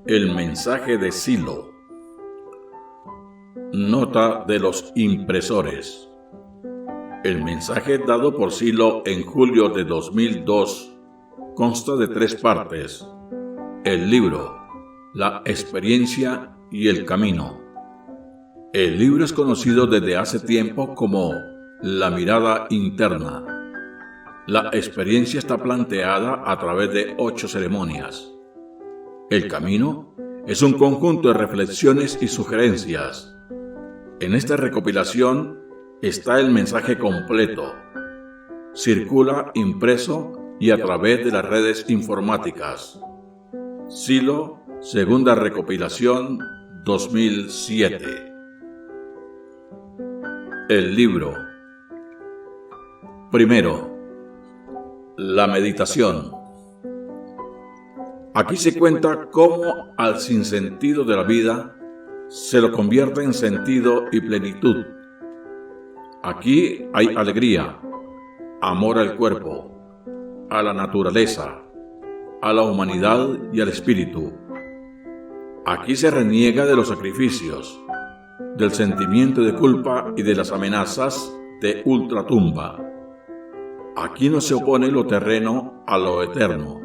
El mensaje de Silo. Nota de los impresores. El mensaje dado por Silo en julio de 2002 consta de 3 partes: el libro, la experiencia y el camino. El libro es conocido desde hace tiempo como la mirada interna. La experiencia está planteada a través de 8 ceremonias. El camino es un conjunto de reflexiones y sugerencias. En esta recopilación está el mensaje completo. Circula impreso y a través de las redes informáticas. Silo, segunda recopilación, 2007. El libro. Primero, la meditación. Aquí se cuenta cómo al sinsentido de la vida se lo convierte en sentido y plenitud. Aquí hay alegría, amor al cuerpo, a la naturaleza, a la humanidad y al espíritu. Aquí se reniega de los sacrificios, del sentimiento de culpa y de las amenazas de ultratumba. Aquí no se opone lo terreno a lo eterno.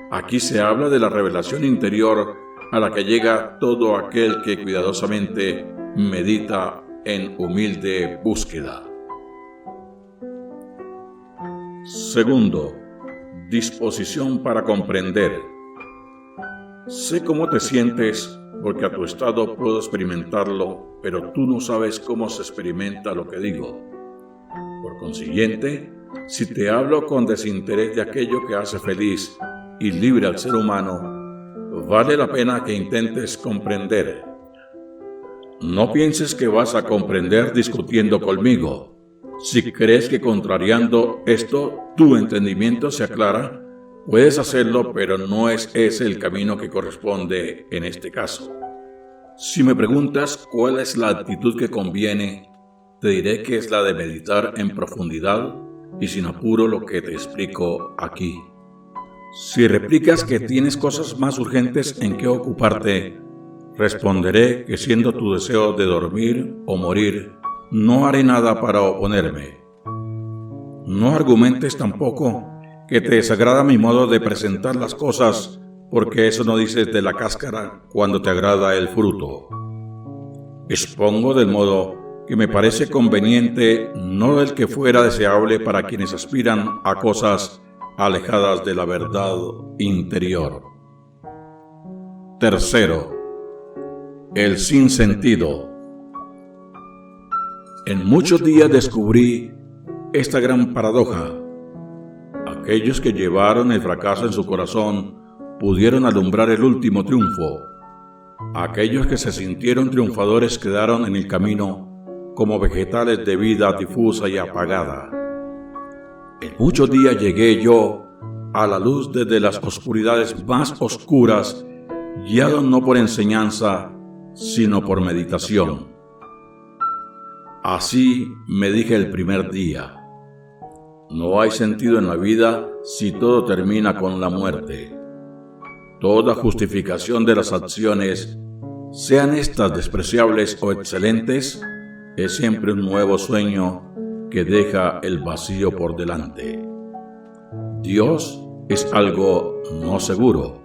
Aquí se habla de la revelación interior a la que llega todo aquel que cuidadosamente medita en humilde búsqueda. Segundo, disposición para comprender. Sé cómo te sientes porque a tu estado puedo experimentarlo, pero tú no sabes cómo se experimenta lo que digo. Por consiguiente, si te hablo con desinterés de aquello que hace feliz y libre al ser humano, vale la pena que intentes comprender. No pienses que vas a comprender discutiendo conmigo. Si crees que contrariando esto tu entendimiento se aclara, puedes hacerlo, pero no es ese el camino que corresponde en este caso. Si me preguntas cuál es la actitud que conviene, te diré que es la de meditar en profundidad y sin apuro lo que te explico aquí. Si replicas que tienes cosas más urgentes en que ocuparte, responderé que siendo tu deseo de dormir o morir, no haré nada para oponerme. No argumentes tampoco que te desagrada mi modo de presentar las cosas, porque eso no dices de la cáscara cuando te agrada el fruto. Expongo del modo que me parece conveniente, no del que fuera deseable para quienes aspiran a cosas alejadas de la verdad interior. Tercero, el sinsentido. En muchos días descubrí esta gran paradoja. Aquellos que llevaron el fracaso en su corazón pudieron alumbrar el último triunfo. Aquellos que se sintieron triunfadores quedaron en el camino como vegetales de vida difusa y apagada. En muchos días llegué yo a la luz desde las oscuridades más oscuras, guiado no por enseñanza, sino por meditación. Así me dije el primer día: no hay sentido en la vida si todo termina con la muerte. Toda justificación de las acciones, sean estas despreciables o excelentes, es siempre un nuevo sueño que deja el vacío por delante. Dios es algo no seguro.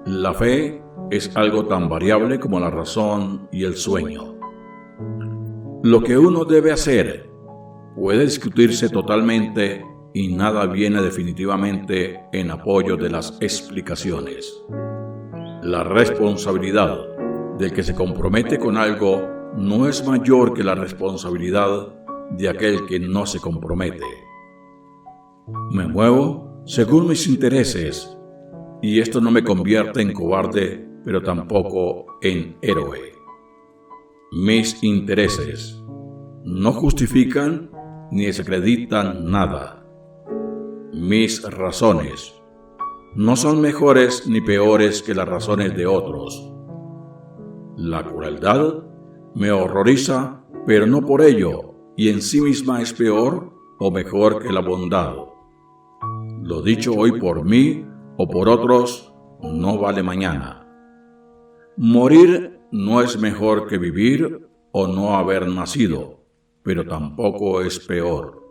La fe es algo tan variable como la razón y el sueño. Lo que uno debe hacer puede discutirse totalmente y nada viene definitivamente en apoyo de las explicaciones. La responsabilidad del que se compromete con algo no es mayor que la responsabilidad de aquel que no se compromete. Me muevo según mis intereses, y esto no me convierte en cobarde, pero tampoco en héroe. Mis intereses no justifican ni desacreditan nada. Mis razones no son mejores ni peores que las razones de otros. La crueldad me horroriza, pero no por ello, y en sí misma es peor o mejor que la bondad. Lo dicho hoy por mí o por otros, no vale mañana. Morir no es mejor que vivir o no haber nacido, pero tampoco es peor.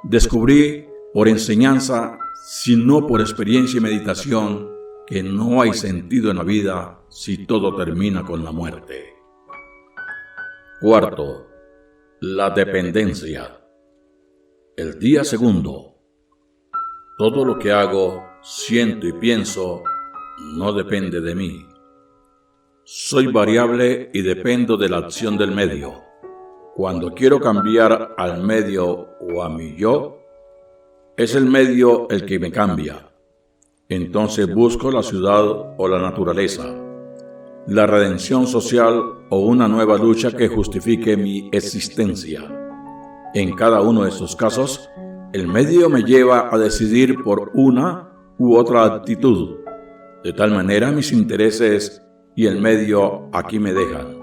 Descubrí por enseñanza, sino por experiencia y meditación, que no hay sentido en la vida si todo termina con la muerte. Cuarto, la dependencia. El día segundo. Todo lo que hago, siento y pienso no depende de mí. Soy variable y dependo de la acción del medio. Cuando quiero cambiar al medio o a mi yo, es el medio el que me cambia. Entonces busco la ciudad o la naturaleza, la redención social o una nueva lucha que justifique mi existencia. En cada uno de estos casos, el medio me lleva a decidir por una u otra actitud. De tal manera mis intereses y el medio aquí me dejan.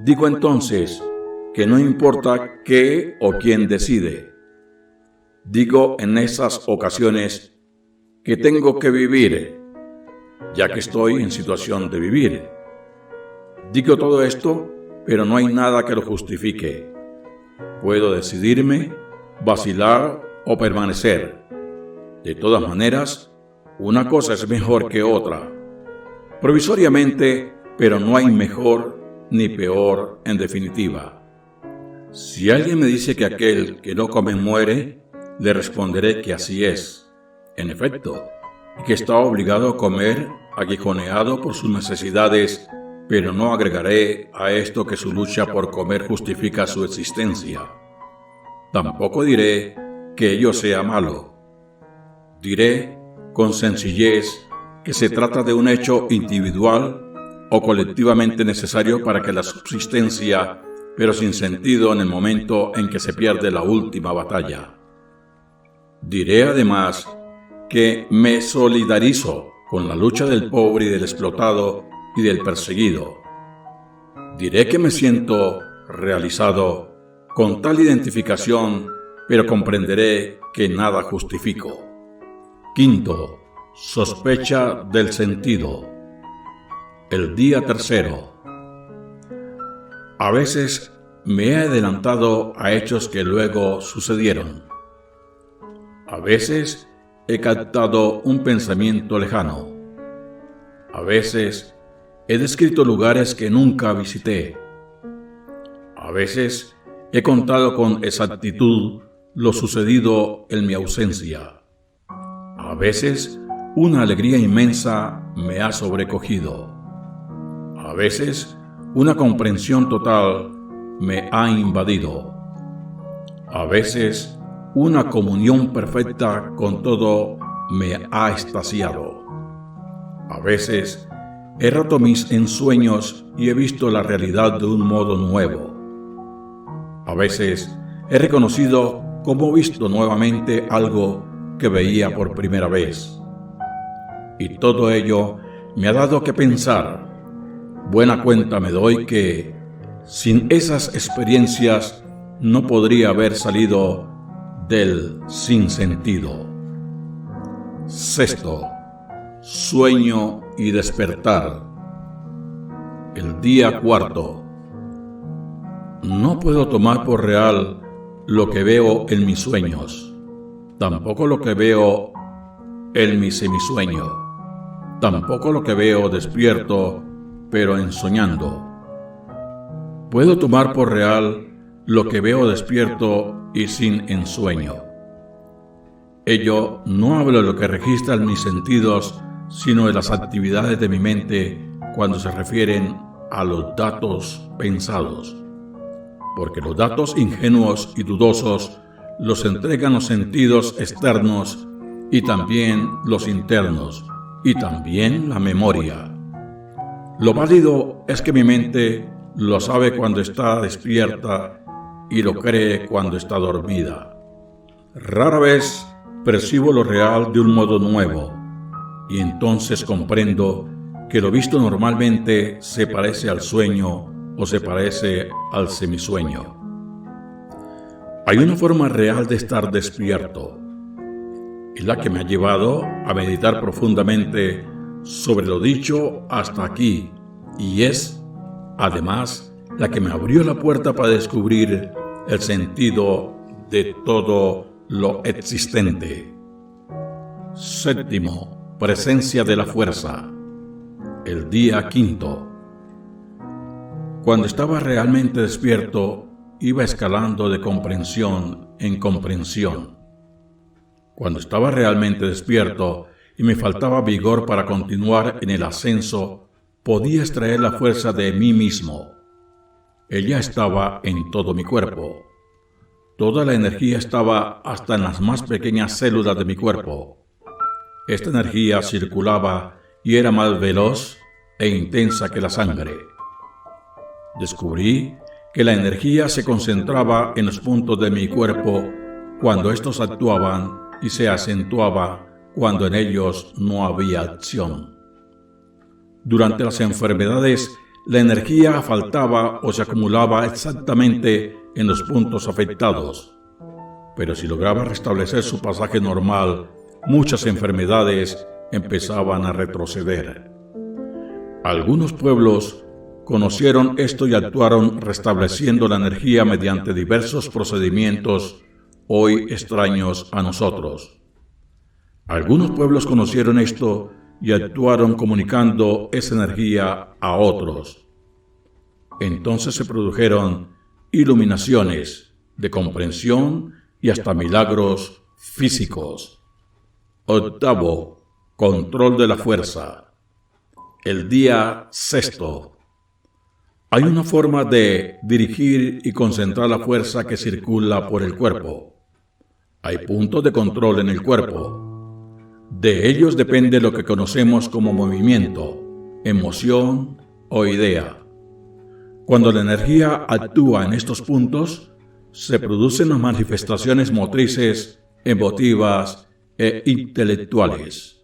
Digo entonces que no importa qué o quién decide. Digo en esas ocasiones que tengo que vivir, ya que estoy en situación de vivir. Digo todo esto, pero no hay nada que lo justifique. Puedo decidirme, vacilar o permanecer. De todas maneras, una cosa es mejor que otra. Provisoriamente, pero no hay mejor ni peor en definitiva. Si alguien me dice que aquel que no come muere, le responderé que así es, en efecto, y que está obligado a comer, aguijoneado por sus necesidades, pero no agregaré a esto que su lucha por comer justifica su existencia. Tampoco diré que ello sea malo. Diré, con sencillez, que se trata de un hecho individual o colectivamente necesario para que la subsistencia, pero sin sentido en el momento en que se pierde la última batalla. Diré además que me solidarizo con la lucha del pobre y del explotado y del perseguido. Diré que me siento realizado con tal identificación, pero comprenderé que nada justifico. Quinto, sospecha del sentido. El día tercero. A veces me he adelantado a hechos que luego sucedieron. A veces he captado un pensamiento lejano. A veces he descrito lugares que nunca visité. A veces he contado con exactitud lo sucedido en mi ausencia. A veces una alegría inmensa me ha sobrecogido. A veces una comprensión total me ha invadido. A veces una comunión perfecta con todo me ha extasiado. A veces he roto mis ensueños y he visto la realidad de un modo nuevo. A veces he reconocido cómo he visto nuevamente algo que veía por primera vez. Y todo ello me ha dado que pensar. Buena cuenta me doy que, sin esas experiencias, no podría haber salido del sinsentido. Sexto, sueño y despertar. El día cuarto. No puedo tomar por real lo que veo en mis sueños, tampoco lo que veo en mi semisueño, tampoco lo que veo despierto, pero ensoñando. Puedo tomar por real lo que veo despierto y sin ensueño. Ello no habla de lo que registran mis sentidos, sino de las actividades de mi mente cuando se refieren a los datos pensados. Porque los datos ingenuos y dudosos los entregan los sentidos externos y también los internos, y también la memoria. Lo válido es que mi mente lo sabe cuando está despierta y lo cree cuando está dormida. Rara vez percibo lo real de un modo nuevo, y entonces comprendo que lo visto normalmente se parece al sueño o se parece al semisueño. Hay una forma real de estar despierto. es la que me ha llevado a meditar profundamente sobre lo dicho hasta aquí y es, además, la que me abrió la puerta para descubrir el sentido de todo lo existente. Séptimo, presencia de la fuerza. El día quinto. Cuando estaba realmente despierto, iba escalando de comprensión en comprensión. Cuando estaba realmente despierto y me faltaba vigor para continuar en el ascenso, podía extraer la fuerza de mí mismo. Ella estaba en todo mi cuerpo. Toda la energía estaba hasta en las más pequeñas células de mi cuerpo. Esta energía circulaba y era más veloz e intensa que la sangre. Descubrí que la energía se concentraba en los puntos de mi cuerpo cuando estos actuaban y se acentuaba cuando en ellos no había acción. Durante las enfermedades, la energía faltaba o se acumulaba exactamente en los puntos afectados. Pero si lograba restablecer su pasaje normal, muchas enfermedades empezaban a retroceder. Algunos pueblos conocieron esto y actuaron restableciendo la energía mediante diversos procedimientos hoy extraños a nosotros. Algunos pueblos conocieron esto y actuaron comunicando esa energía a otros. Entonces se produjeron iluminaciones de comprensión y hasta milagros físicos. Octavo, control de la fuerza. El día sexto. Hay una forma de dirigir y concentrar la fuerza que circula por el cuerpo. Hay puntos de control en el cuerpo. De ellos depende lo que conocemos como movimiento, emoción o idea. Cuando la energía actúa en estos puntos, se producen las manifestaciones motrices, emotivas e intelectuales.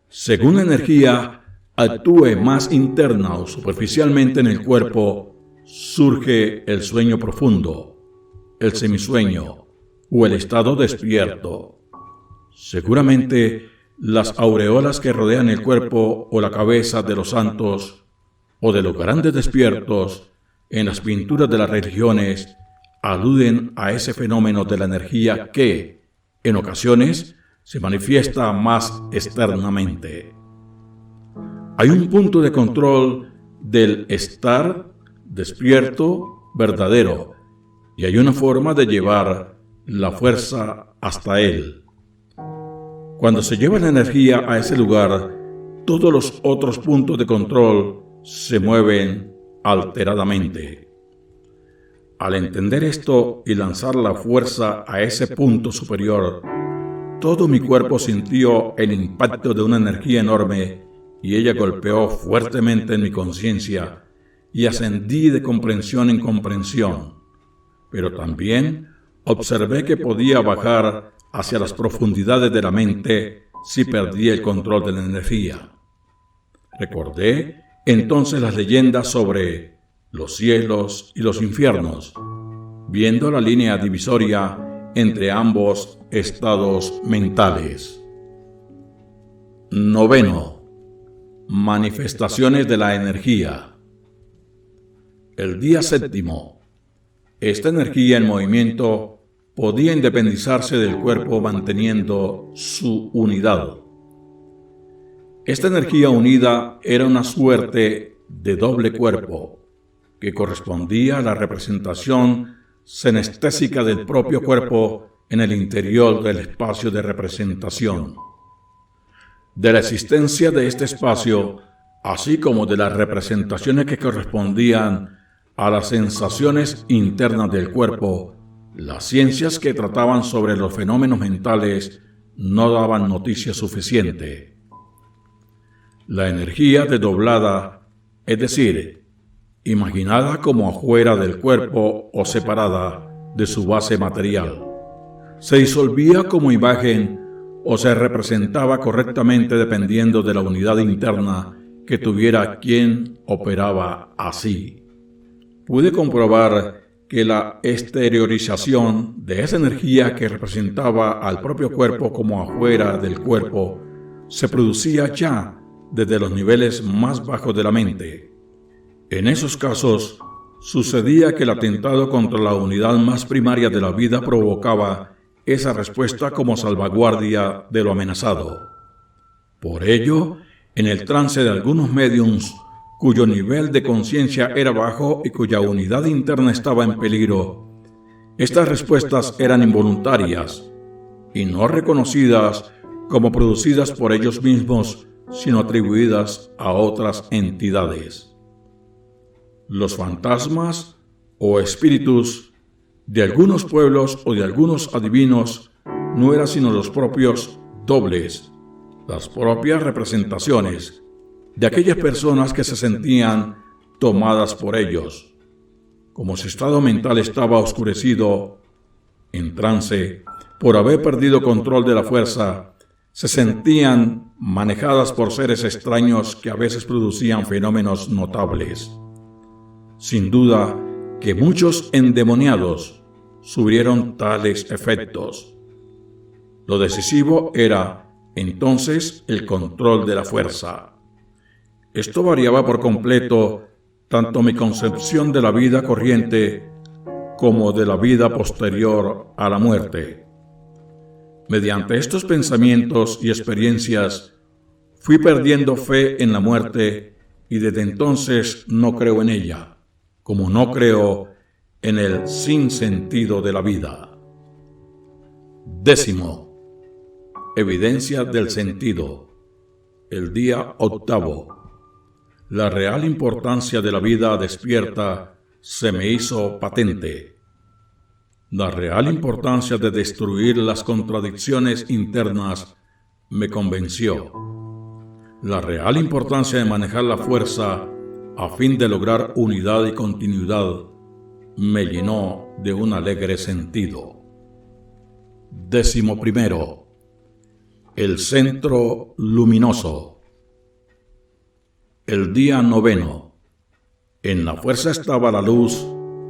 Según la energía actúe más interna o superficialmente en el cuerpo, surge el sueño profundo, el semisueño o el estado despierto. Seguramente las aureolas que rodean el cuerpo o la cabeza de los santos o de los grandes despiertos en las pinturas de las religiones aluden a ese fenómeno de la energía que, en ocasiones, se manifiesta más externamente. Hay un punto de control del estar despierto verdadero y hay una forma de llevar la fuerza hasta él. Cuando se lleva la energía a ese lugar, todos los otros puntos de control se mueven alteradamente. Al entender esto y lanzar la fuerza a ese punto superior, todo mi cuerpo sintió el impacto de una energía enorme y ella golpeó fuertemente en mi conciencia y ascendí de comprensión en comprensión, pero también observé que podía bajar hacia las profundidades de la mente si perdía el control de la energía. Recordé entonces las leyendas sobre los cielos y los infiernos, viendo la línea divisoria entre ambos estados mentales. Noveno, manifestaciones de la energía. El día séptimo. Esta energía en movimiento podía independizarse del cuerpo manteniendo su unidad. Esta energía unida era una suerte de doble cuerpo que correspondía a la representación senestésica del propio cuerpo en el interior del espacio de representación. De la existencia de este espacio, así como de las representaciones que correspondían a las sensaciones internas del cuerpo, las ciencias que trataban sobre los fenómenos mentales no daban noticia suficiente. La energía desdoblada, es decir, imaginada como afuera del cuerpo o separada de su base material, se disolvía como imagen o se representaba correctamente dependiendo de la unidad interna que tuviera quien operaba así. Pude comprobar que la exteriorización de esa energía que representaba al propio cuerpo como afuera del cuerpo se producía ya desde los niveles más bajos de la mente. En esos casos, sucedía que el atentado contra la unidad más primaria de la vida provocaba esa respuesta como salvaguardia de lo amenazado. Por ello, en el trance de algunos médiums cuyo nivel de conciencia era bajo y cuya unidad interna estaba en peligro, estas respuestas eran involuntarias y no reconocidas como producidas por ellos mismos, sino atribuidas a otras entidades. Los fantasmas o espíritus de algunos pueblos o de algunos adivinos no eran sino los propios dobles, las propias representaciones de aquellas personas que se sentían tomadas por ellos. Como su estado mental estaba oscurecido, en trance, por haber perdido control de la fuerza, se sentían manejadas por seres extraños que a veces producían fenómenos notables. Sin duda que muchos endemoniados sufrieron tales efectos. Lo decisivo era, entonces, el control de la fuerza. Esto variaba por completo tanto mi concepción de la vida corriente como de la vida posterior a la muerte. Mediante estos pensamientos y experiencias, fui perdiendo fe en la muerte y desde entonces no creo en ella, como no creo en el sinsentido de la vida. 10. Evidencia del sentido. El día 8. La real importancia de la vida despierta se me hizo patente. La real importancia de destruir las contradicciones internas me convenció. La real importancia de manejar la fuerza a fin de lograr unidad y continuidad me llenó de un alegre sentido. 11. El centro luminoso. El día 9. En la fuerza estaba la luz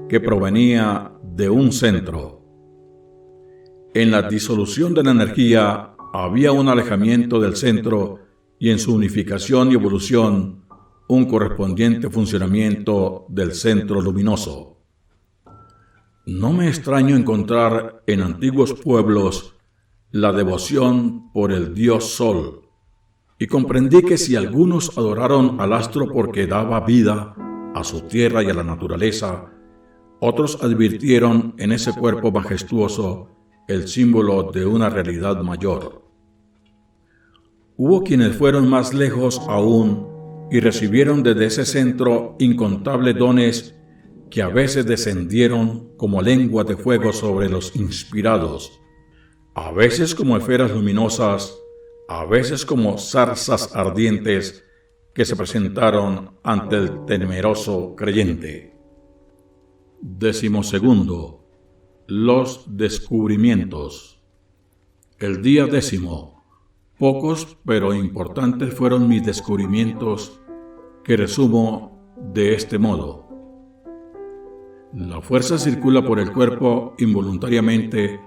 que provenía de un centro. En la disolución de la energía había un alejamiento del centro y en su unificación y evolución un correspondiente funcionamiento del centro luminoso. No me extraño encontrar en antiguos pueblos la devoción por el dios Sol, y comprendí que si algunos adoraron al astro porque daba vida a su tierra y a la naturaleza, otros advirtieron en ese cuerpo majestuoso el símbolo de una realidad mayor. Hubo quienes fueron más lejos aún y recibieron desde ese centro incontables dones que a veces descendieron como lenguas de fuego sobre los inspirados, a veces como esferas luminosas, a veces como zarzas ardientes que se presentaron ante el temeroso creyente. 12. Los descubrimientos. El día 10. Pocos pero importantes fueron mis descubrimientos, que resumo de este modo. La fuerza circula por el cuerpo involuntariamente,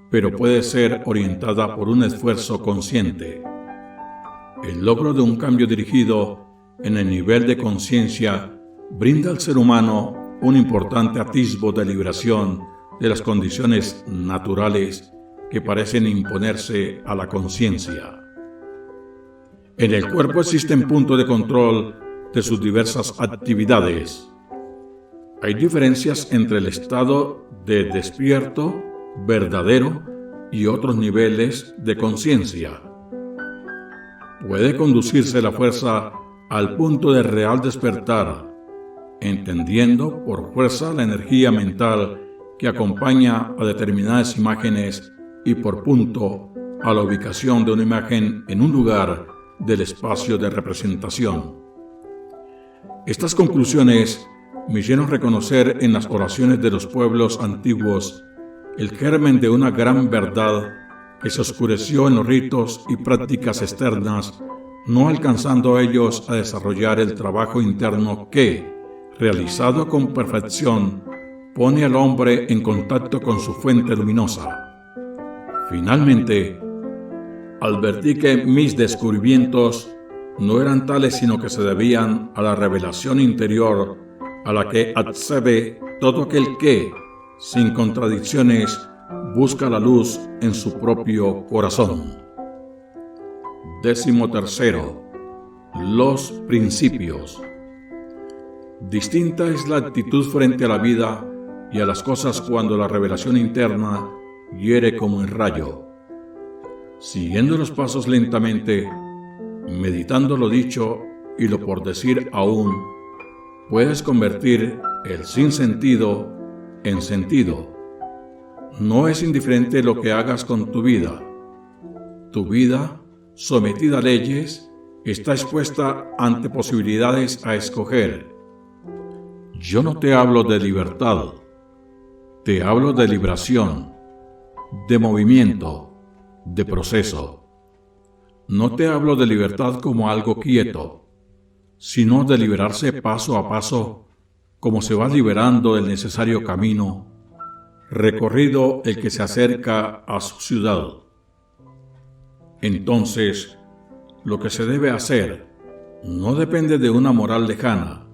pero puede ser orientada por un esfuerzo consciente. El logro de un cambio dirigido en el nivel de conciencia brinda al ser humano un importante atisbo de liberación de las condiciones naturales que parecen imponerse a la conciencia. En el cuerpo existen puntos de control de sus diversas actividades. Hay diferencias entre el estado de despierto, verdadero y otros niveles de conciencia. Puede conducirse la fuerza al punto de real despertar, entendiendo por fuerza la energía mental que acompaña a determinadas imágenes y por punto a la ubicación de una imagen en un lugar del espacio de representación. Estas conclusiones me hicieron reconocer en las oraciones de los pueblos antiguos el germen de una gran verdad que se oscureció en los ritos y prácticas externas, no alcanzando ellos a desarrollar el trabajo interno que, realizado con perfección, pone al hombre en contacto con su fuente luminosa. Finalmente, advertí que mis descubrimientos no eran tales sino que se debían a la revelación interior a la que accede todo aquel que, sin contradicciones, busca la luz en su propio corazón. 13. Los principios. Distinta es la actitud frente a la vida y a las cosas cuando la revelación interna hiere como un rayo. Siguiendo los pasos lentamente, meditando lo dicho y lo por decir aún, puedes convertir el sinsentido en sentido. No es indiferente lo que hagas con tu vida. Tu vida, sometida a leyes, está expuesta ante posibilidades a escoger. Yo no te hablo de libertad, te hablo de liberación, de movimiento, de proceso. No te hablo de libertad como algo quieto, sino de liberarse paso a paso, como se va liberando del necesario camino, recorrido el que se acerca a su ciudad. Entonces, lo que se debe hacer no depende de una moral lejana,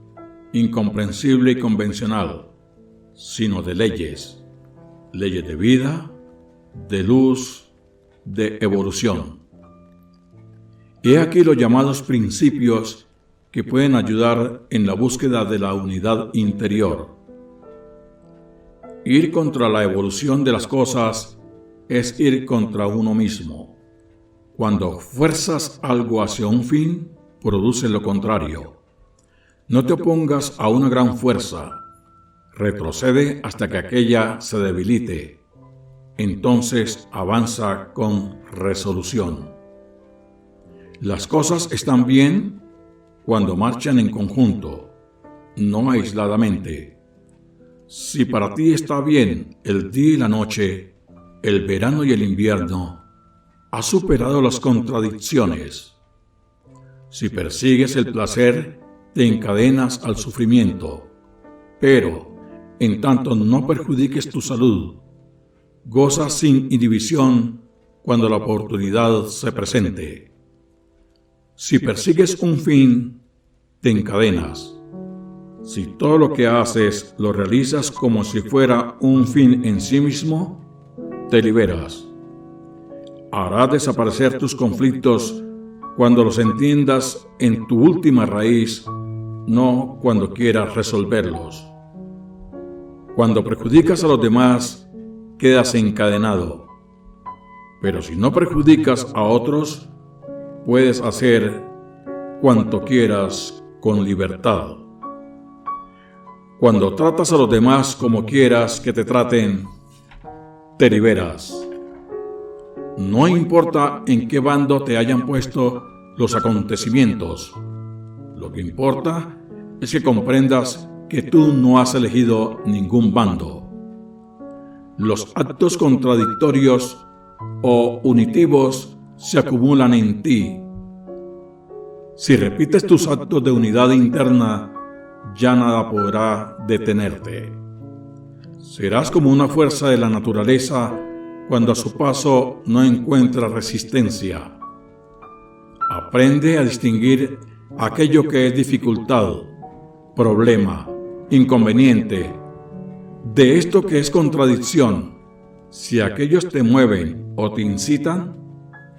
incomprensible y convencional, sino de leyes de vida, de luz, de evolución. He aquí los llamados principios que pueden ayudar en la búsqueda de la unidad interior. Ir contra la evolución de las cosas es ir contra uno mismo. Cuando fuerzas algo hacia un fin, produce lo contrario. No te opongas a una gran fuerza. Retrocede hasta que aquella se debilite. Entonces avanza con resolución. Las cosas están bien cuando marchan en conjunto, no aisladamente. Si para ti está bien el día y la noche, el verano y el invierno, has superado las contradicciones. Si persigues el placer, te encadenas al sufrimiento. Pero, en tanto no perjudiques tu salud, goza sin inhibición cuando la oportunidad se presente. Si persigues un fin, te encadenas. Si todo lo que haces lo realizas como si fuera un fin en sí mismo, te liberas. Harás desaparecer tus conflictos cuando los entiendas en tu última raíz, no cuando quieras resolverlos. Cuando perjudicas a los demás, quedas encadenado. Pero si no perjudicas a otros, puedes hacer cuanto quieras con libertad. Cuando tratas a los demás como quieras que te traten, te liberas. No importa en qué bando te hayan puesto los acontecimientos. Lo que importa es que comprendas que tú no has elegido ningún bando. Los actos contradictorios o unitivos se acumulan en ti. Si repites tus actos de unidad interna, ya nada podrá detenerte. Serás como una fuerza de la naturaleza cuando a su paso no encuentra resistencia. Aprende a distinguir aquello que es dificultad, problema, inconveniente, de esto que es contradicción. Si aquellos te mueven o te incitan,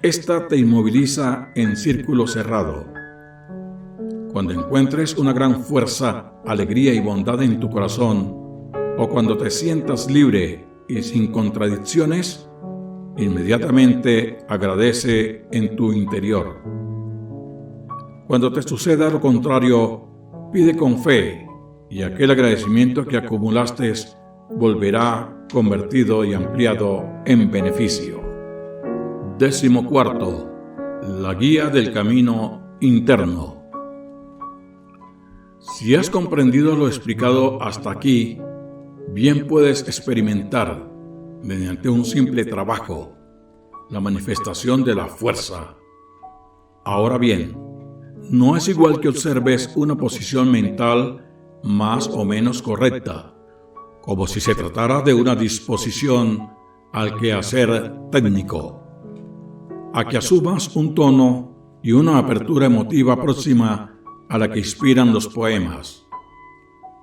ésta te inmoviliza en círculo cerrado. Cuando encuentres una gran fuerza, alegría y bondad en tu corazón, o cuando te sientas libre y sin contradicciones, inmediatamente agradece en tu interior. Cuando te suceda lo contrario, pide con fe, y aquel agradecimiento que acumulaste volverá convertido y ampliado en beneficio. 14. La guía del camino interno. Si has comprendido lo explicado hasta aquí, bien puedes experimentar, mediante un simple trabajo, la manifestación de la fuerza. Ahora bien, no es igual que observes una posición mental más o menos correcta, como si se tratara de una disposición al quehacer técnico, a que asumas un tono y una apertura emotiva próxima a la que inspiran los poemas.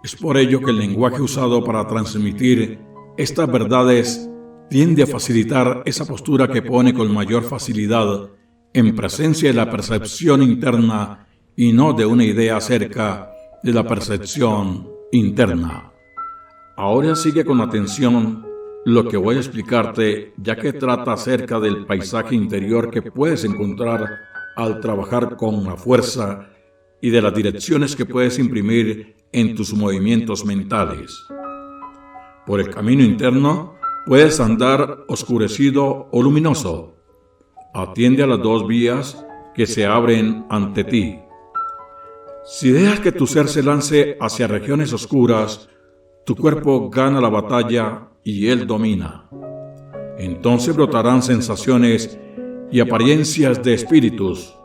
Es por ello que el lenguaje usado para transmitir estas verdades tiende a facilitar esa postura que pone con mayor facilidad en presencia de la percepción interna y no de una idea acerca de la percepción interna. Ahora sigue con atención lo que voy a explicarte, ya que trata acerca del paisaje interior que puedes encontrar al trabajar con la fuerza y de las direcciones que puedes imprimir en tus movimientos mentales. Por el camino interno puedes andar oscurecido o luminoso. Atiende a las dos vías que se abren ante ti. Si dejas que tu ser se lance hacia regiones oscuras, tu cuerpo gana la batalla y él domina. Entonces brotarán sensaciones y apariencias de espíritus,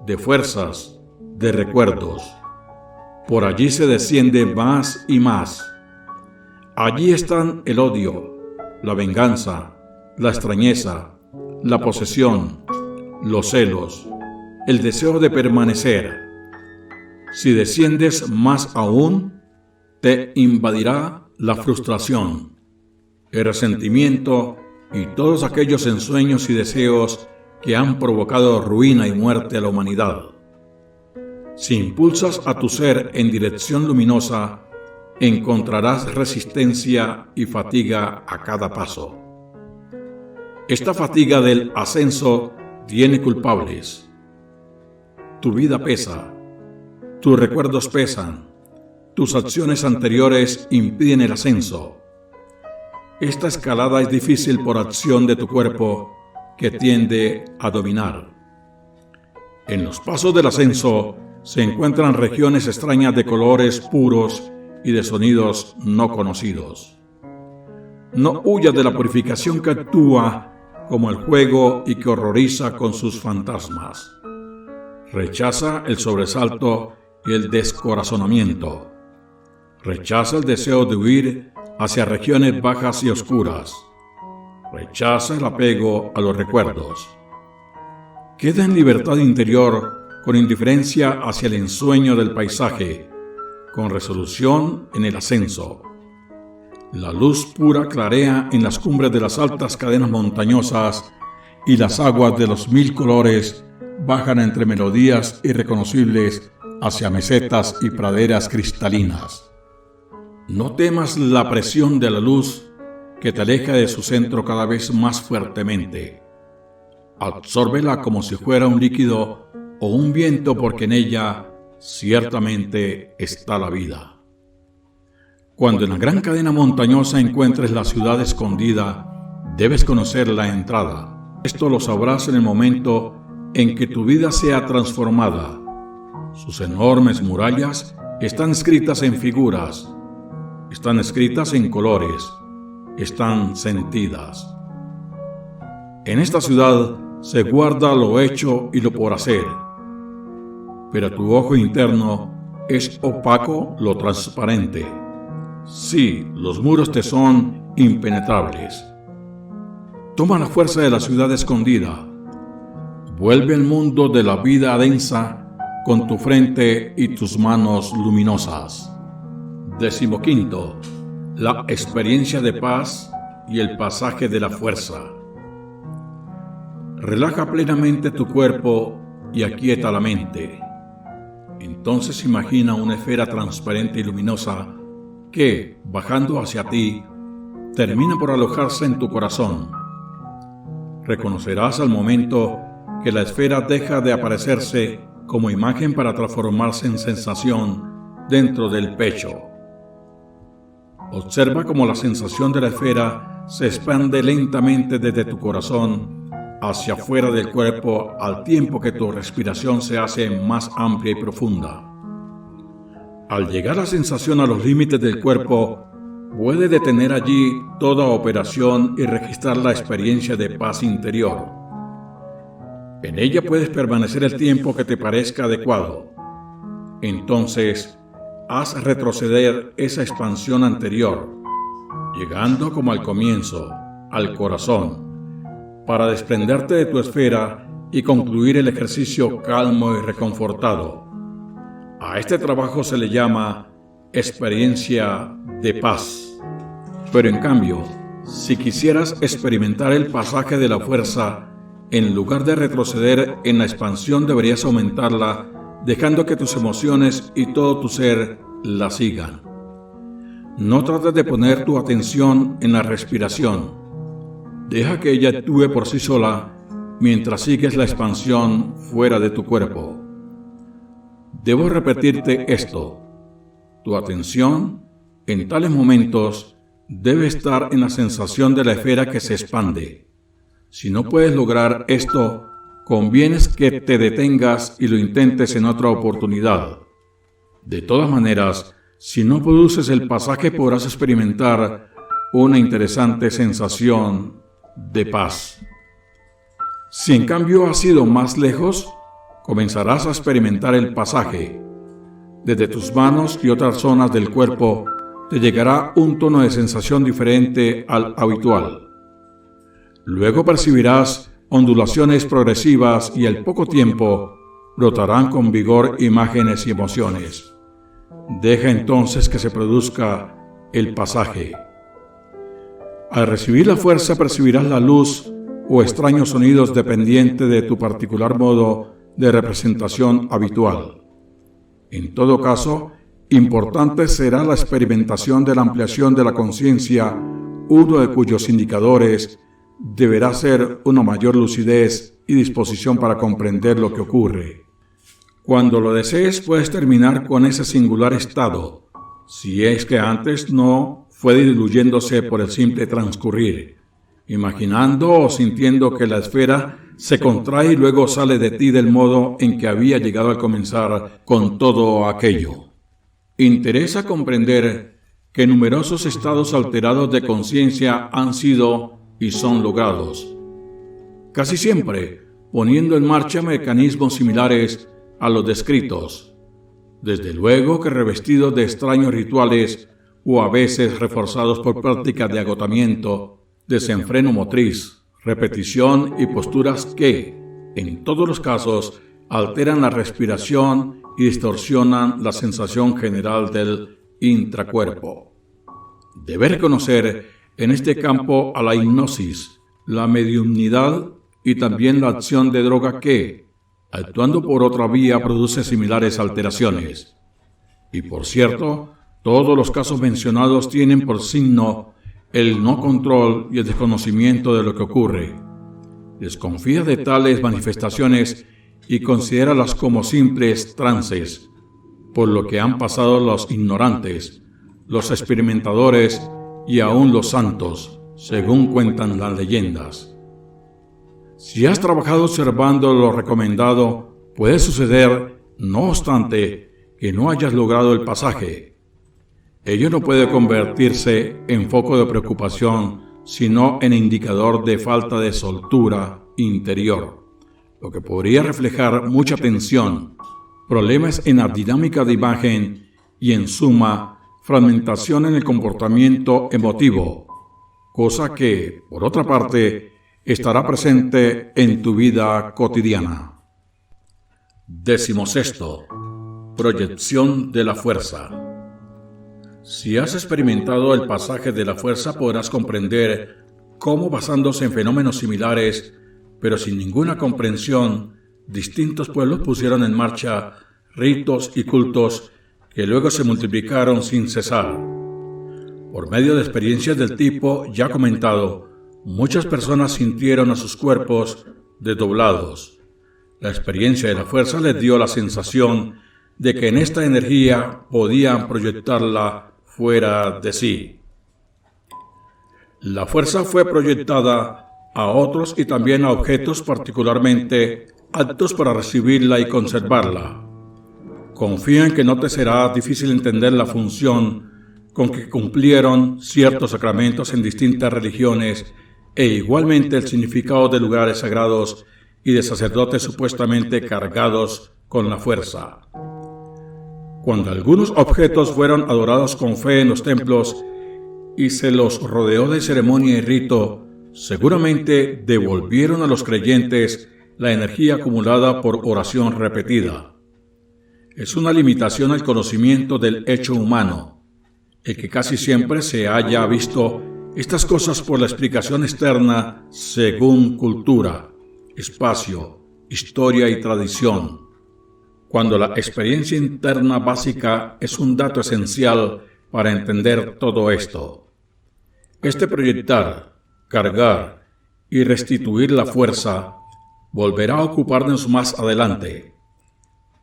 de fuerzas, de recuerdos. Por allí se desciende más y más. Allí están el odio, la venganza, la extrañeza, la posesión, los celos, el deseo de permanecer. Si desciendes más aún, te invadirá la frustración, el resentimiento y todos aquellos ensueños y deseos que han provocado ruina y muerte a la humanidad. Si impulsas a tu ser en dirección luminosa, encontrarás resistencia y fatiga a cada paso. Esta fatiga del ascenso tiene culpables. Tu vida pesa, tus recuerdos pesan, tus acciones anteriores impiden el ascenso. Esta escalada es difícil por acción de tu cuerpo que tiende a dominar. En los pasos del ascenso se encuentran regiones extrañas de colores puros y de sonidos no conocidos. No huyas de la purificación que actúa como el juego y que horroriza con sus fantasmas. Rechaza el sobresalto y el descorazonamiento. Rechaza el deseo de huir hacia regiones bajas y oscuras. Rechaza el apego a los recuerdos. Queda en libertad interior con indiferencia hacia el ensueño del paisaje, con resolución en el ascenso. La luz pura clarea en las cumbres de las altas cadenas montañosas y las aguas de los mil colores bajan entre melodías irreconocibles hacia mesetas y praderas cristalinas. No temas la presión de la luz que te aleja de su centro cada vez más fuertemente. Absórbela como si fuera un líquido o un viento, porque en ella ciertamente está la vida. Cuando en la gran cadena montañosa encuentres la ciudad escondida, debes conocer la entrada. Esto lo sabrás en el momento en que tu vida sea transformada. Sus enormes murallas están escritas en figuras, están escritas en colores, están sentidas. En esta ciudad se guarda lo hecho y lo por hacer, pero tu ojo interno es opaco lo transparente. Sí, los muros te son impenetrables. Toma la fuerza de la ciudad escondida. Vuelve al mundo de la vida densa con tu frente y tus manos luminosas. 15. La experiencia de paz y el pasaje de la fuerza. Relaja plenamente tu cuerpo y aquieta la mente. Entonces imagina una esfera transparente y luminosa que, bajando hacia ti, termina por alojarse en tu corazón. Reconocerás al momento que la esfera deja de aparecerse como imagen para transformarse en sensación dentro del pecho. Observa cómo la sensación de la esfera se expande lentamente desde tu corazón hacia afuera del cuerpo al tiempo que tu respiración se hace más amplia y profunda. Al llegar la sensación a los límites del cuerpo, puede detener allí toda operación y registrar la experiencia de paz interior. En ella puedes permanecer el tiempo que te parezca adecuado. Entonces, haz retroceder esa expansión anterior. llegando como al comienzo, al corazón, para desprenderte de tu esfera y concluir el ejercicio calmo y reconfortado. A este trabajo se le llama experiencia de paz. Pero en cambio, si quisieras experimentar el pasaje de la fuerza, en lugar de retroceder en la expansión deberías aumentarla, dejando que tus emociones y todo tu ser la sigan. No trates de poner tu atención en la respiración. Deja que ella actúe por sí sola mientras sigues la expansión fuera de tu cuerpo. Debo repetirte esto. Tu atención, en tales momentos, debe estar en la sensación de la esfera que se expande. Si no puedes lograr esto, conviene que te detengas y lo intentes en otra oportunidad. De todas maneras, si no produces el pasaje podrás experimentar una interesante sensación de paz. Si en cambio has ido más lejos, comenzarás a experimentar el pasaje. Desde tus manos y otras zonas del cuerpo te llegará un tono de sensación diferente al habitual. Luego percibirás ondulaciones progresivas y al poco tiempo brotarán con vigor imágenes y emociones. Deja entonces que se produzca el pasaje. Al recibir la fuerza percibirás la luz o extraños sonidos dependiente de tu particular modo de representación habitual. En todo caso, importante será la experimentación de la ampliación de la conciencia, uno de cuyos indicadores deberá ser una mayor lucidez y disposición para comprender lo que ocurre. Cuando lo desees, puedes terminar con ese singular estado, si es que antes no fue diluyéndose por el simple transcurrir, imaginando o sintiendo que la esfera se contrae y luego sale de ti del modo en que había llegado al comenzar con todo aquello. Interesa comprender que numerosos estados alterados de conciencia han sido y son logrados, casi siempre poniendo en marcha mecanismos similares a los descritos, desde luego que revestidos de extraños rituales o a veces reforzados por prácticas de agotamiento, desenfreno motriz, repetición y posturas que, en todos los casos, alteran la respiración y distorsionan la sensación general del intracuerpo. Debe reconocer en este campo a la hipnosis, la mediumnidad y también la acción de droga que, actuando por otra vía, produce similares alteraciones. Y por cierto, todos los casos mencionados tienen por signo el no control y el desconocimiento de lo que ocurre. Desconfía de tales manifestaciones y considéralas como simples trances, por lo que han pasado los ignorantes, los experimentadores y aún los santos, según cuentan las leyendas. Si has trabajado observando lo recomendado, puede suceder, no obstante, que no hayas logrado el pasaje. Ello no puede convertirse en foco de preocupación, sino en indicador de falta de soltura interior, lo que podría reflejar mucha tensión, problemas en la dinámica de imagen y, en suma, fragmentación en el comportamiento emotivo, cosa que, por otra parte, estará presente en tu vida cotidiana. 16. Proyección de la fuerza. Si has experimentado el pasaje de la fuerza, podrás comprender cómo, basándose en fenómenos similares, pero sin ninguna comprensión, distintos pueblos pusieron en marcha ritos y cultos que luego se multiplicaron sin cesar. Por medio de experiencias del tipo ya comentado, muchas personas sintieron a sus cuerpos desdoblados. La experiencia de la fuerza les dio la sensación de que en esta energía podían proyectarla fuera de sí. La fuerza fue proyectada a otros y también a objetos particularmente aptos para recibirla y conservarla. Confía en que no te será difícil entender la función con que cumplieron ciertos sacramentos en distintas religiones e igualmente el significado de lugares sagrados y de sacerdotes supuestamente cargados con la fuerza. Cuando algunos objetos fueron adorados con fe en los templos y se los rodeó de ceremonia y rito, seguramente devolvieron a los creyentes la energía acumulada por oración repetida. Es una limitación al conocimiento del hecho humano, el que casi siempre se haya visto estas cosas por la explicación externa según cultura, espacio, historia y tradición, cuando la experiencia interna básica es un dato esencial para entender todo esto. Este proyectar, cargar y restituir la fuerza volverá a ocuparnos más adelante.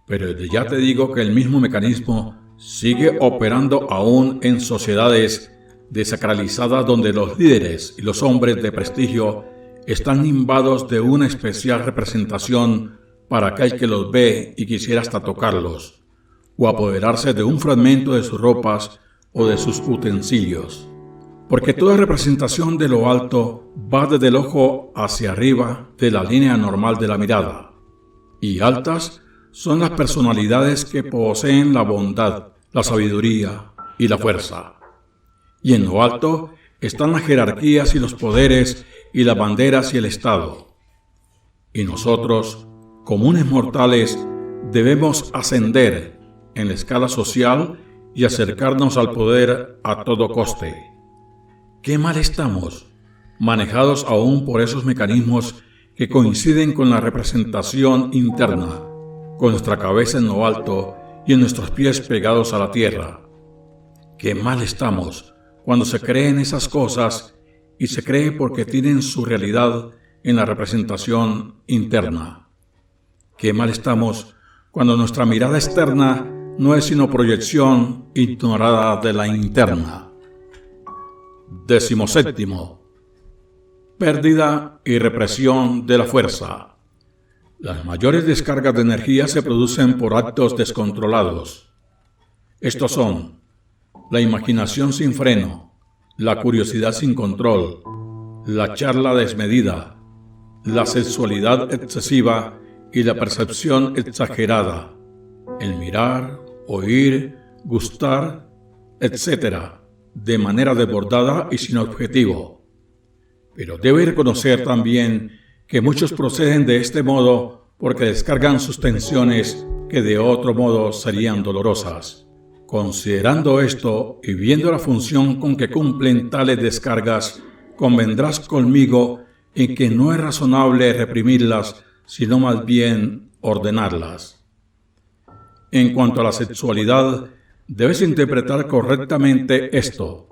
Pero desde ya te digo que el mismo mecanismo sigue operando aún en sociedades desacralizadas donde los líderes y los hombres de prestigio están nimbados de una especial representación para aquel que los ve y quisiera hasta tocarlos, o apoderarse de un fragmento de sus ropas o de sus utensilios. Porque toda representación de lo alto va desde el ojo hacia arriba de la línea normal de la mirada, y altas son las personalidades que poseen la bondad, la sabiduría y la fuerza. Y en lo alto están las jerarquías y los poderes y las banderas y el Estado. Y nosotros, comunes mortales, debemos ascender en la escala social y acercarnos al poder a todo coste. ¡Qué mal estamos! Manejados aún por esos mecanismos que coinciden con la representación interna, con nuestra cabeza en lo alto y en nuestros pies pegados a la tierra. ¡Qué mal estamos cuando se creen esas cosas y se cree porque tienen su realidad en la representación interna! ¡Qué mal estamos cuando nuestra mirada externa no es sino proyección ignorada de la interna! 17. Pérdida y represión de la fuerza. Las mayores descargas de energía se producen por actos descontrolados. Estos son la imaginación sin freno, la curiosidad sin control, la charla desmedida, la sexualidad excesiva y la percepción exagerada, el mirar, oír, gustar, etc., de manera desbordada y sin objetivo. Pero debe reconocer también que muchos proceden de este modo porque descargan sus tensiones que de otro modo serían dolorosas. Considerando esto y viendo la función con que cumplen tales descargas, convendrás conmigo en que no es razonable reprimirlas, sino más bien ordenarlas. En cuanto a la sexualidad, debes interpretar correctamente esto.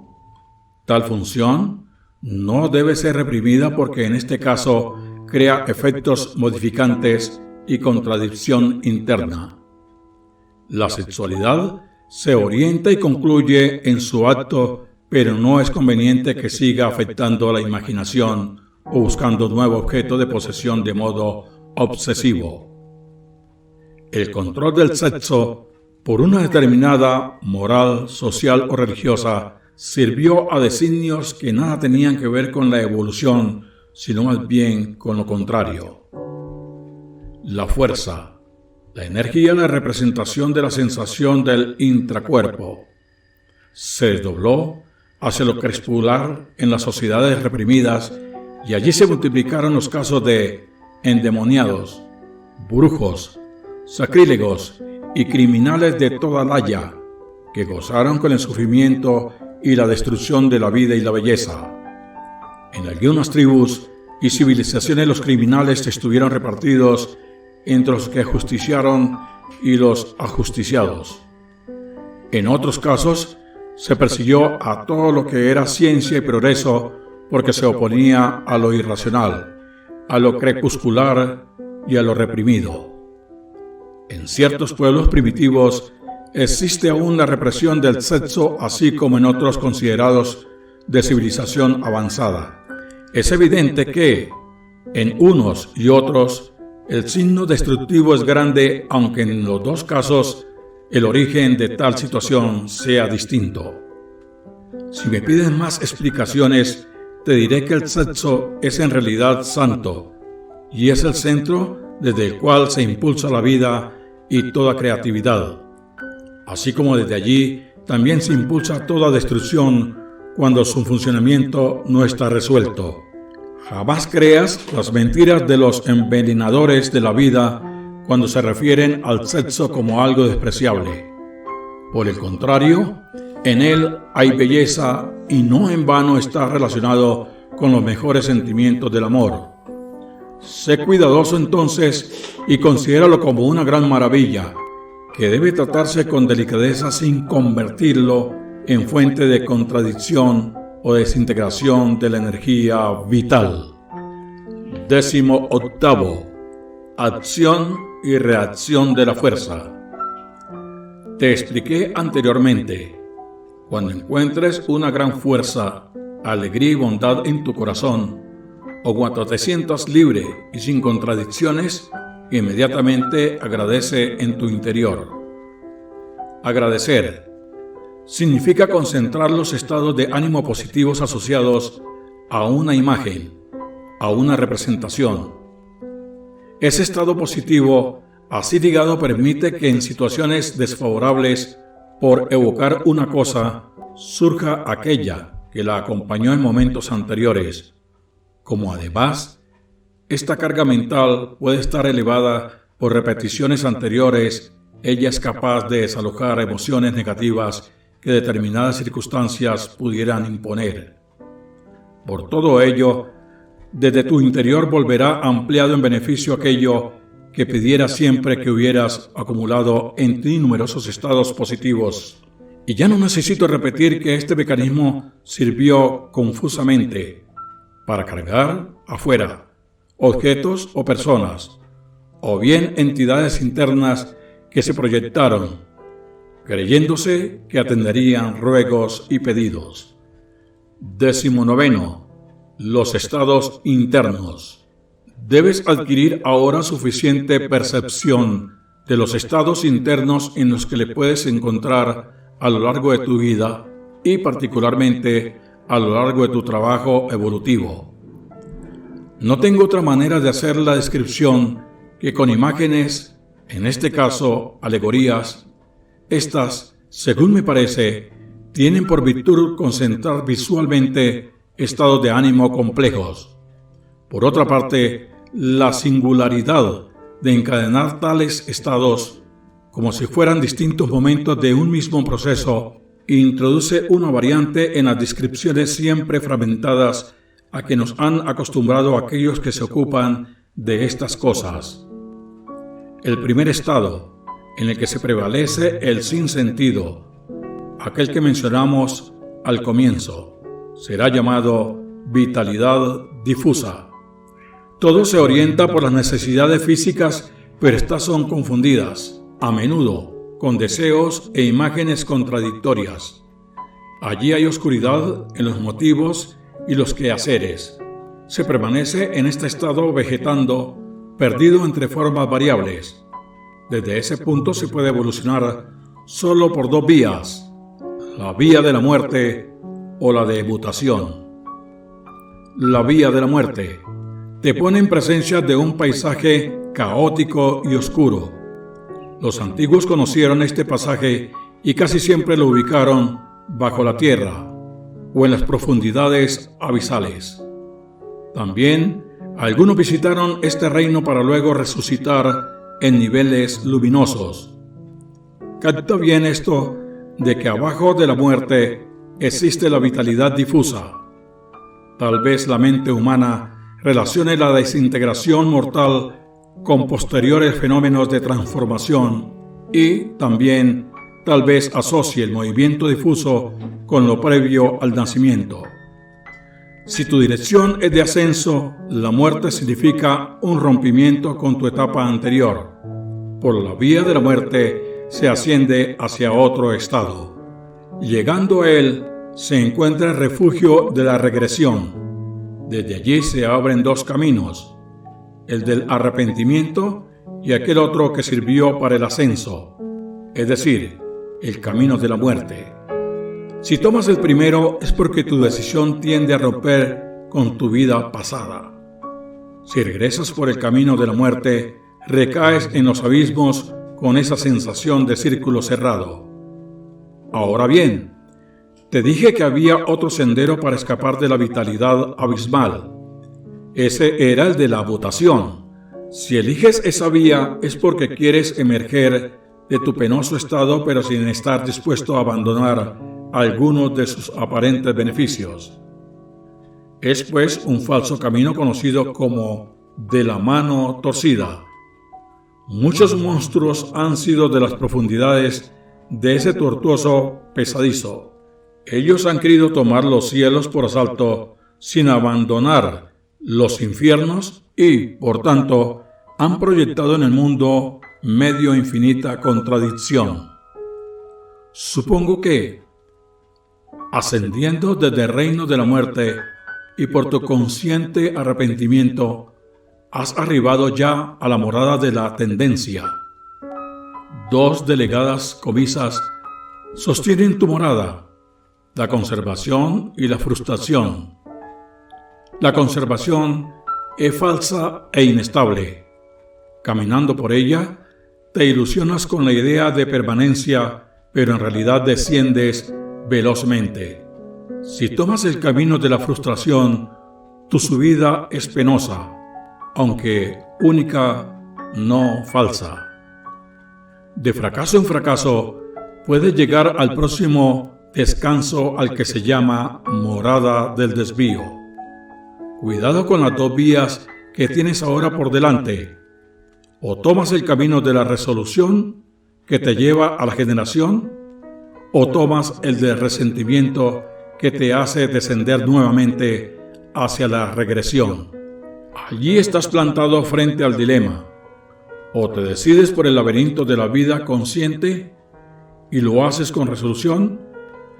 Tal función no debe ser reprimida porque en este caso crea efectos modificantes y contradicción interna. La sexualidad se orienta y concluye en su acto, pero no es conveniente que siga afectando la imaginación o buscando un nuevo objeto de posesión de modo obsesivo. El control del sexo por una determinada moral, social o religiosa sirvió a designios que nada tenían que ver con la evolución, sino más bien con lo contrario. La fuerza, la energía, la representación de la sensación del intracuerpo, se desdobló hacia lo crepuscular en las sociedades reprimidas y allí se multiplicaron los casos de endemoniados, brujos, sacrílegos y criminales de toda laya, que gozaron con el sufrimiento y la destrucción de la vida y la belleza. En algunas tribus y civilizaciones los criminales estuvieron repartidos entre los que ajusticiaron y los ajusticiados. En otros casos, se persiguió a todo lo que era ciencia y progreso porque se oponía a lo irracional, a lo crepuscular y a lo reprimido. En ciertos pueblos primitivos existe aún la represión del sexo, así como en otros considerados de civilización avanzada. Es evidente que, en unos y otros, el signo destructivo es grande, aunque en los dos casos el origen de tal situación sea distinto. Si me pides más explicaciones, te diré que el sexo es en realidad santo, y es el centro desde el cual se impulsa la vida y toda creatividad, así como desde allí también se impulsa toda destrucción, cuando su funcionamiento no está resuelto. Jamás creas las mentiras de los envenenadores de la vida cuando se refieren al sexo como algo despreciable. Por el contrario, en él hay belleza y no en vano está relacionado con los mejores sentimientos del amor. Sé cuidadoso entonces y considéralo como una gran maravilla, que debe tratarse con delicadeza sin convertirlo en fuente de contradicción o desintegración de la energía vital. 18. Acción y reacción de la fuerza. Te expliqué anteriormente, cuando encuentres una gran fuerza, alegría y bondad en tu corazón, o cuando te sientas libre y sin contradicciones, inmediatamente agradece en tu interior. Agradecer significa concentrar los estados de ánimo positivos asociados a una imagen, a una representación. Ese estado positivo, así ligado, permite que en situaciones desfavorables, por evocar una cosa, surja aquella que la acompañó en momentos anteriores. Como además, esta carga mental puede estar elevada por repeticiones anteriores, ella es capaz de desalojar emociones negativas que determinadas circunstancias pudieran imponer. Por todo ello, desde tu interior volverá ampliado en beneficio aquello que pidiera siempre que hubieras acumulado en ti numerosos estados positivos. Y ya no necesito repetir que este mecanismo sirvió confusamente para cargar afuera objetos o personas, o bien entidades internas que se proyectaron, creyéndose que atenderían ruegos y pedidos. 19. Los estados internos. Debes adquirir ahora suficiente percepción de los estados internos en los que le puedes encontrar a lo largo de tu vida y particularmente a lo largo de tu trabajo evolutivo. No tengo otra manera de hacer la descripción que con imágenes, en este caso alegorías. Estas, según me parece, tienen por virtud concentrar visualmente estados de ánimo complejos. Por otra parte, la singularidad de encadenar tales estados, como si fueran distintos momentos de un mismo proceso, introduce una variante en las descripciones siempre fragmentadas a que nos han acostumbrado aquellos que se ocupan de estas cosas. El primer estado, en el que se prevalece el sinsentido, aquel que mencionamos al comienzo, será llamado vitalidad difusa. Todo se orienta por las necesidades físicas, pero estas son confundidas, a menudo, con deseos e imágenes contradictorias. Allí hay oscuridad en los motivos y los quehaceres. Se permanece en este estado vegetando, perdido entre formas variables. Desde ese punto se puede evolucionar solo por dos vías: la vía de la muerte o la de mutación. La vía de la muerte te pone en presencia de un paisaje caótico y oscuro. Los antiguos conocieron este pasaje y casi siempre lo ubicaron bajo la tierra o en las profundidades abisales. También algunos visitaron este reino para luego resucitar en niveles luminosos. Capta bien esto de que abajo de la muerte existe la vitalidad difusa. Tal vez la mente humana relacione la desintegración mortal con posteriores fenómenos de transformación y también tal vez asocie el movimiento difuso con lo previo al nacimiento. Si tu dirección es de ascenso, la muerte significa un rompimiento con tu etapa anterior. Por la vía de la muerte se asciende hacia otro estado. Llegando a él, se encuentra el refugio de la regresión. Desde allí se abren dos caminos: el del arrepentimiento y aquel otro que sirvió para el ascenso, es decir, el camino de la muerte. Si tomas el primero es porque tu decisión tiende a romper con tu vida pasada. Si regresas por el camino de la muerte, recaes en los abismos con esa sensación de círculo cerrado. Ahora bien, Te dije que había otro sendero para escapar de la vitalidad abismal. Ese era el de la votación. Si eliges esa vía es porque quieres emerger de tu penoso estado, pero sin estar dispuesto a abandonar algunos de sus aparentes beneficios. Es pues un falso camino conocido como de la mano torcida. Muchos monstruos han sido de las profundidades de ese tortuoso pesadizo. Ellos han querido tomar los cielos por asalto sin abandonar los infiernos y, por tanto, han proyectado en el mundo medio infinita contradicción. Supongo que, ascendiendo desde el reino de la muerte y por tu consciente arrepentimiento, has arribado ya a la morada de la tendencia. 2 delegadas comisas sostienen tu morada, la conservación y la frustración. La conservación es falsa e inestable. Caminando por ella, te ilusionas con la idea de permanencia, pero en realidad desciendes velozmente. Si tomas el camino de la frustración, tu subida es penosa, aunque única, no falsa. De fracaso en fracaso, puedes llegar al próximo descanso al que se llama morada del desvío. Cuidado con las 2 vías que tienes ahora por delante. O tomas el camino de la resolución que te lleva a la generación, o tomas el del resentimiento que te hace descender nuevamente hacia la regresión. Allí estás plantado frente al dilema. O te decides por el laberinto de la vida consciente y lo haces con resolución,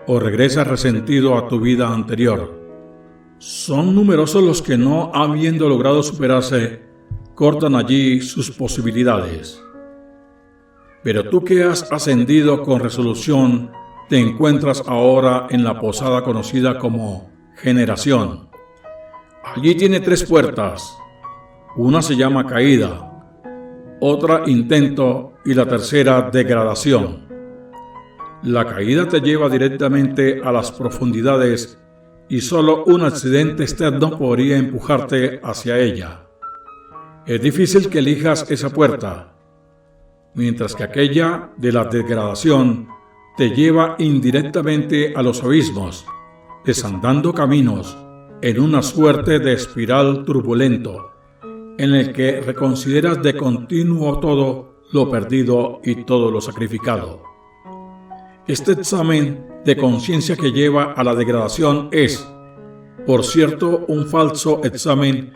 o regresas resentido a tu vida anterior. Son numerosos los que, no habiendo logrado superarse, cortan allí sus posibilidades. Pero tú que has ascendido con resolución, te encuentras ahora en la posada conocida como generación. Allí tiene 3 puertas. Una se llama caída, otra intento y la tercera degradación. La caída te lleva directamente a las profundidades y solo un accidente externo podría empujarte hacia ella. Es difícil que elijas esa puerta, mientras que aquella de la degradación te lleva indirectamente a los abismos, desandando caminos en una suerte de espiral turbulento, en el que reconsideras de continuo todo lo perdido y todo lo sacrificado. Este examen de conciencia que lleva a la degradación es, por cierto, un falso examen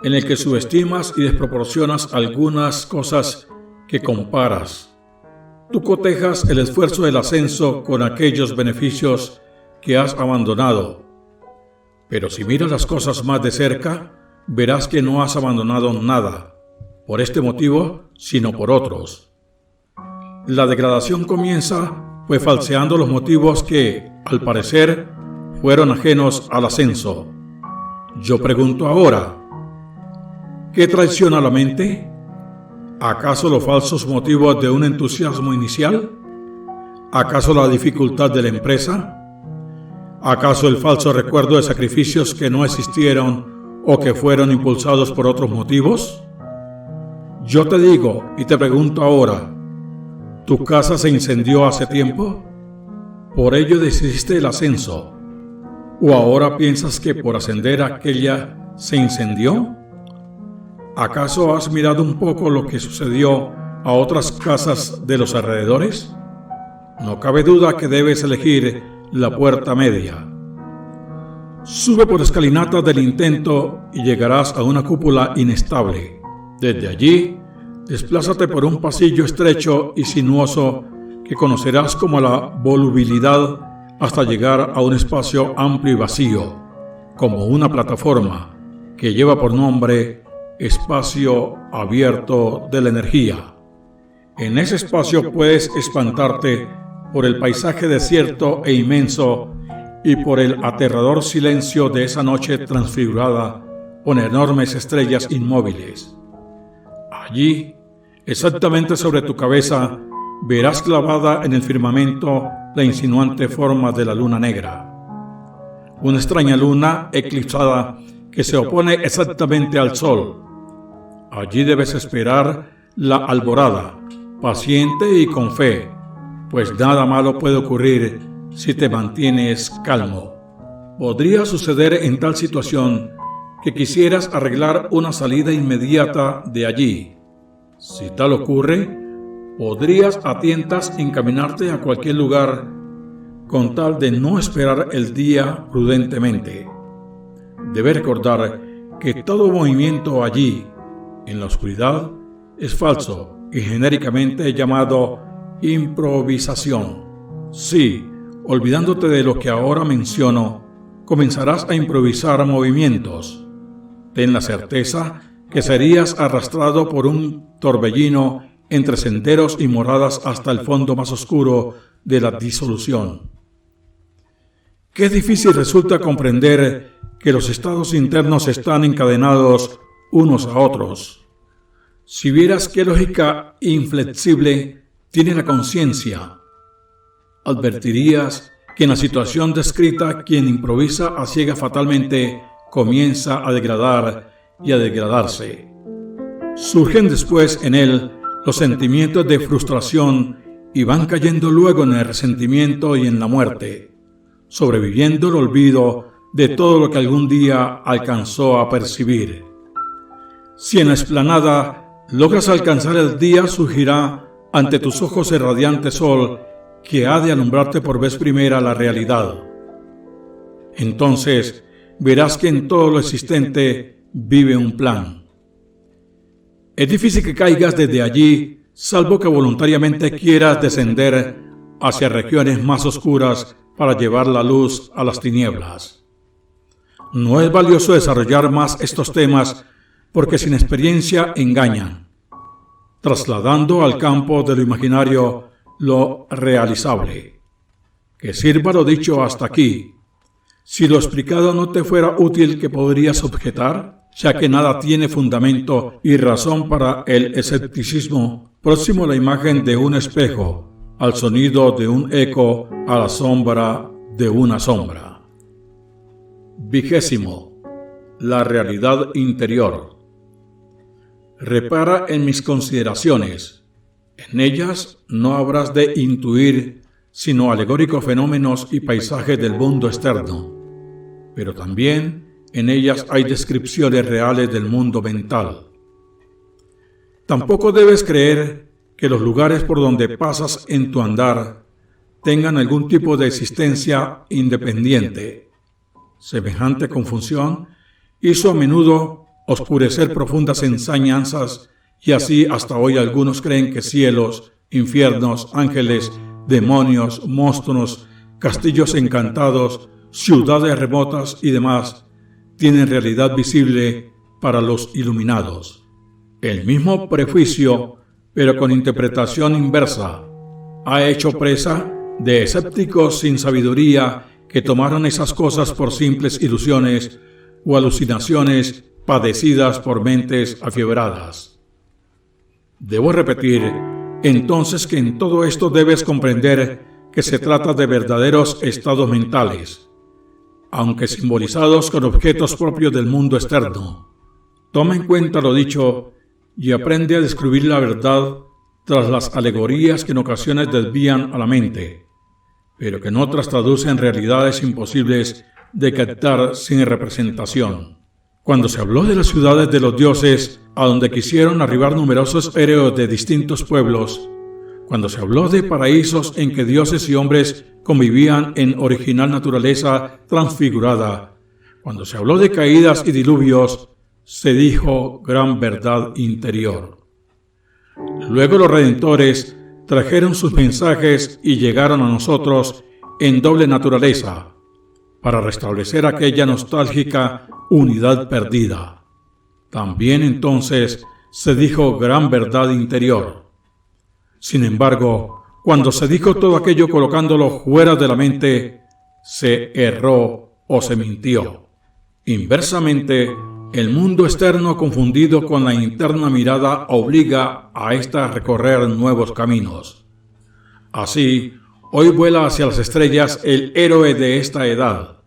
en el que subestimas y desproporcionas algunas cosas que comparas. Tú cotejas el esfuerzo del ascenso con aquellos beneficios que has abandonado. Pero si miras las cosas más de cerca, verás que no has abandonado nada, por este motivo, sino por otros. La degradación comienza pues falseando los motivos que, al parecer, fueron ajenos al ascenso. Yo pregunto ahora, ¿qué traiciona la mente? ¿Acaso los falsos motivos de un entusiasmo inicial? ¿Acaso la dificultad de la empresa? ¿Acaso el falso recuerdo de sacrificios que no existieron o que fueron impulsados por otros motivos? Yo te digo y te pregunto ahora, ¿tu casa se incendió hace tiempo? ¿Por ello decidiste el ascenso? ¿O ahora piensas que por ascender aquella se incendió? ¿Acaso has mirado un poco lo que sucedió a otras casas de los alrededores? No cabe duda que debes elegir la puerta media. Sube por escalinatas del intento y llegarás a una cúpula inestable. Desde allí, desplázate por un pasillo estrecho y sinuoso que conocerás como la volubilidad hasta llegar a un espacio amplio y vacío, como una plataforma que lleva por nombre espacio abierto de la energía. En ese espacio puedes espantarte por el paisaje desierto e inmenso y por el aterrador silencio de esa noche transfigurada con enormes estrellas inmóviles. Allí, exactamente sobre tu cabeza, verás clavada en el firmamento la insinuante forma de la luna negra. Una extraña luna eclipsada que se opone exactamente al sol. Allí debes esperar la alborada, paciente y con fe, pues nada malo puede ocurrir si te mantienes calmo. Podría suceder en tal situación que quisieras arreglar una salida inmediata de allí. Si tal ocurre, podrías a tientas encaminarte a cualquier lugar con tal de no esperar el día prudentemente. Debes recordar que todo movimiento allí, en la oscuridad, es falso y genéricamente llamado improvisación. Sí, olvidándote de lo que ahora menciono, comenzarás a improvisar movimientos. Ten la certeza que serías arrastrado por un torbellino entre senderos y moradas hasta el fondo más oscuro de la disolución. Qué difícil resulta comprender que los estados internos están encadenados unos a otros. Si vieras qué lógica inflexible tiene la conciencia, advertirías que en la situación descrita quien improvisa a ciegas fatalmente comienza a degradar y a degradarse. Surgen después en él los sentimientos de frustración y van cayendo luego en el resentimiento y en la muerte, sobreviviendo el olvido de todo lo que algún día alcanzó a percibir. Si en la explanada logras alcanzar el día, surgirá ante tus ojos el radiante sol que ha de alumbrarte por vez primera la realidad. Entonces verás que en todo lo existente vive un plan. Es difícil que caigas desde allí, salvo que voluntariamente quieras descender hacia regiones más oscuras para llevar la luz a las tinieblas. No es valioso desarrollar más estos temas porque sin experiencia engañan, trasladando al campo de lo imaginario lo realizable. Que sirva lo dicho hasta aquí. Si lo explicado no te fuera útil, ¿qué podrías objetar? Ya que nada tiene fundamento y razón para el escepticismo, próximo a la imagen de un espejo, al sonido de un eco, a la sombra de una sombra. 20. La realidad interior. Repara en mis consideraciones. En ellas no habrás de intuir sino alegóricos fenómenos y paisajes del mundo externo, pero también en ellas hay descripciones reales del mundo mental. Tampoco debes creer que los lugares por donde pasas en tu andar tengan algún tipo de existencia independiente. Semejante confusión hizo a menudo oscurecer profundas enseñanzas y así hasta hoy algunos creen que cielos, infiernos, ángeles, demonios, monstruos, castillos encantados, ciudades remotas y demás tienen realidad visible para los iluminados. El mismo prejuicio, pero con interpretación inversa, ha hecho presa de escépticos sin sabiduría que tomaron esas cosas por simples ilusiones o alucinaciones padecidas por mentes afiebradas. Debo repetir, entonces, que en todo esto debes comprender que se trata de verdaderos estados mentales, aunque simbolizados con objetos propios del mundo externo. Toma en cuenta lo dicho y aprende a descubrir la verdad tras las alegorías que en ocasiones desvían a la mente, pero que en otras traducen realidades imposibles de captar sin representación. Cuando se habló de las ciudades de los dioses, a donde quisieron arribar numerosos héroes de distintos pueblos, cuando se habló de paraísos en que dioses y hombres convivían en original naturaleza transfigurada, cuando se habló de caídas y diluvios, se dijo gran verdad interior. Luego los redentores trajeron sus mensajes y llegaron a nosotros en doble naturaleza, para restablecer aquella nostálgica unidad perdida. También entonces se dijo gran verdad interior. Sin embargo, cuando se dijo todo aquello colocándolo fuera de la mente, se erró o se mintió. Inversamente, el mundo externo confundido con la interna mirada obliga a ésta a recorrer nuevos caminos. Así, Hoy vuela hacia las estrellas el héroe de esta edad.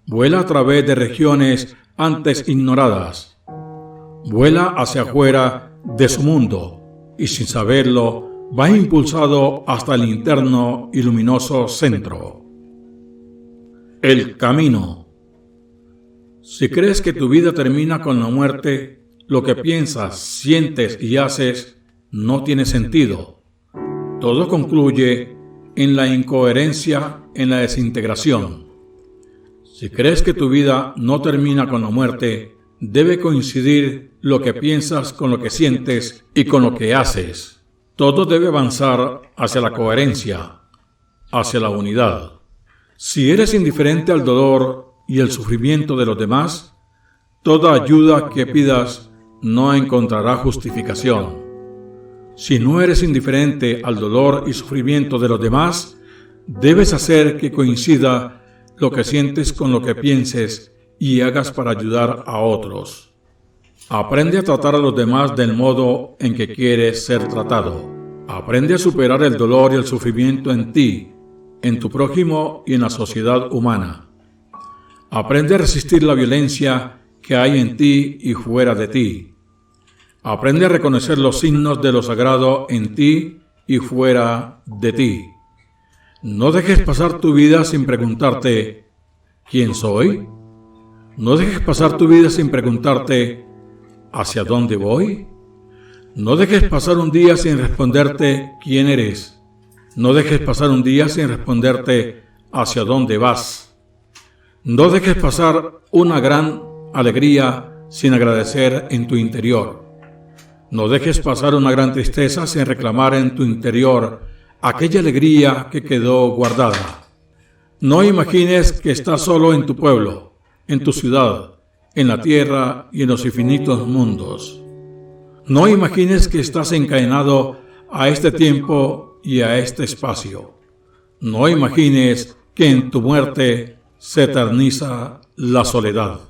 Vuela a través de regiones antes ignoradas. Vuela hacia afuera de su mundo y sin saberlo va impulsado hasta el interno y luminoso centro. El camino. Si crees que tu vida termina con la muerte, lo que piensas, sientes y haces no tiene sentido. Todo concluye en la incoherencia, en la desintegración. Si crees que tu vida no termina con la muerte, debe coincidir lo que piensas con lo que sientes y con lo que haces. Todo debe avanzar hacia la coherencia, hacia la unidad. Si eres indiferente al dolor y el sufrimiento de los demás, toda ayuda que pidas no encontrará justificación. Si no eres indiferente al dolor y sufrimiento de los demás, debes hacer que coincida lo que sientes con lo que pienses y hagas para ayudar a otros. Aprende a tratar a los demás del modo en que quieres ser tratado. Aprende a superar el dolor y el sufrimiento en ti, en tu prójimo y en la sociedad humana. Aprende a resistir la violencia que hay en ti y fuera de ti. Aprende a reconocer los signos de lo sagrado en ti y fuera de ti. No dejes pasar tu vida sin preguntarte, ¿quién soy? No dejes pasar tu vida sin preguntarte, ¿hacia dónde voy? No dejes pasar un día sin responderte, ¿quién eres? No dejes pasar un día sin responderte, ¿hacia dónde vas? No dejes pasar una gran alegría sin agradecer en tu interior. No dejes pasar una gran tristeza sin reclamar en tu interior aquella alegría que quedó guardada. No imagines que estás solo en tu pueblo, en tu ciudad, en la tierra y en los infinitos mundos. No imagines que estás encadenado a este tiempo y a este espacio. No imagines que en tu muerte se eterniza la soledad.